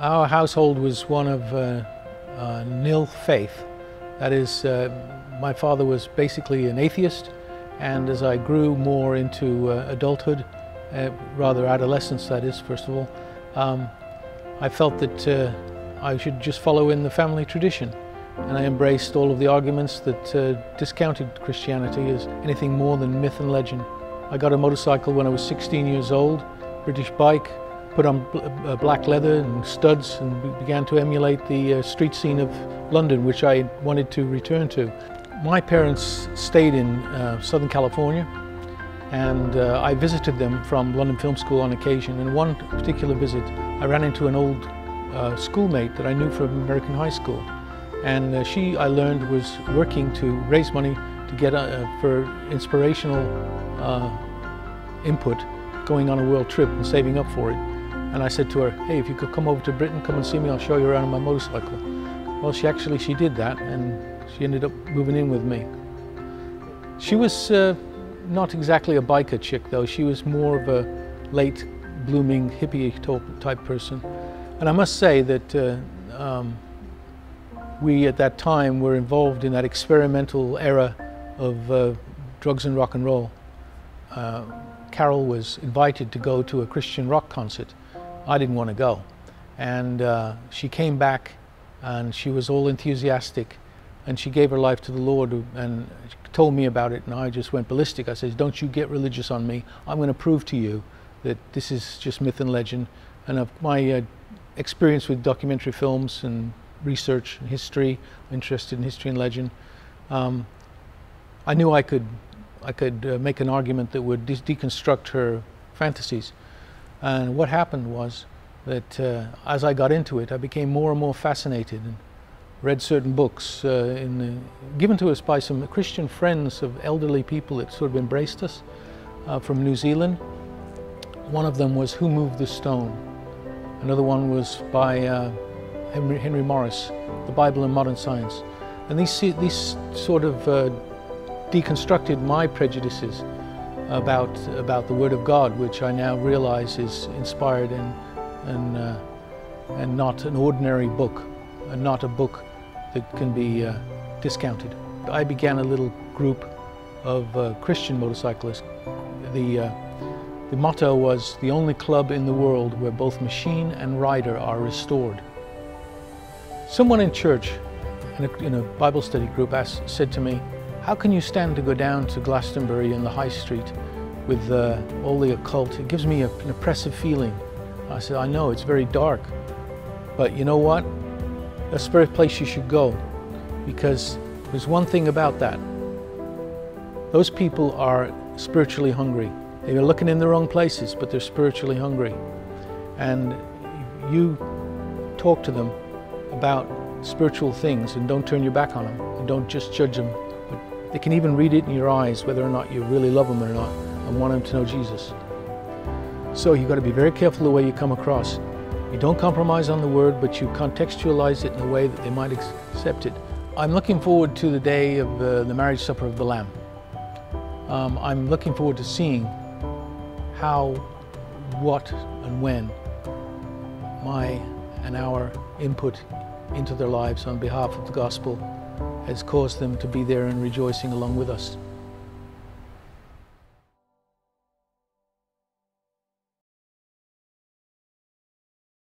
Our household was one of nil faith. That is, my father was basically an atheist, and as I grew more into adulthood, rather adolescence that is, first of all, I felt that I should just follow in the family tradition. And I embraced all of the arguments that discounted Christianity as anything more than myth and legend. I got a motorcycle when I was 16 years old, British bike, put on black leather and studs, and began to emulate the street scene of London, which I wanted to return to. My parents stayed in Southern California, and I visited them from London Film School on occasion. And one particular visit, I ran into an old schoolmate that I knew from American high school. And she, I learned, was working to raise money to get for inspirational input, going on a world trip and saving up for it. And I said to her, hey, if you could come over to Britain, come and see me, I'll show you around on my motorcycle. Well, she did that, and she ended up moving in with me. She was not exactly a biker chick, though. She was more of a late blooming hippie type person. And I must say that we at that time were involved in that experimental era of drugs and rock and roll. Carol was invited to go to a Christian rock concert. I didn't want to go. And she came back and she was all enthusiastic, and she gave her life to the Lord and told me about it, and I just went ballistic. I said, don't you get religious on me. I'm going to prove to you that this is just myth and legend. And of my experience with documentary films and research and history, interested in history and legend, I knew I could make an argument that would deconstruct her fantasies. And what happened was that as I got into it, I became more and more fascinated and read certain books given to us by some Christian friends of elderly people that sort of embraced us from New Zealand. One of them was Who Moved the Stone? Another one was by Henry Morris, The Bible and Modern Science. And these sort of deconstructed my prejudices about the Word of God, which I now realize is inspired and not an ordinary book, and not a book that can be discounted. I began a little group of Christian motorcyclists. The motto was, the only club in the world where both machine and rider are restored. Someone in church, in a Bible study group, said to me, how can you stand to go down to Glastonbury in the High Street with all the occult? It gives me an oppressive feeling. I said, I know, it's very dark, but you know what? That's the very place you should go, because there's one thing about that. Those people are spiritually hungry. They are looking in the wrong places, but they're spiritually hungry. And you talk to them about spiritual things and don't turn your back on them, and don't just judge them. But they can even read it in your eyes whether or not you really love them or not and want them to know Jesus. So you've got to be very careful the way you come across. You don't compromise on the word, but you contextualize it in a way that they might accept it. I'm looking forward to the day of the marriage supper of the Lamb. I'm looking forward to seeing how, what, and when my and our input into their lives on behalf of the gospel has caused them to be there and rejoicing along with us.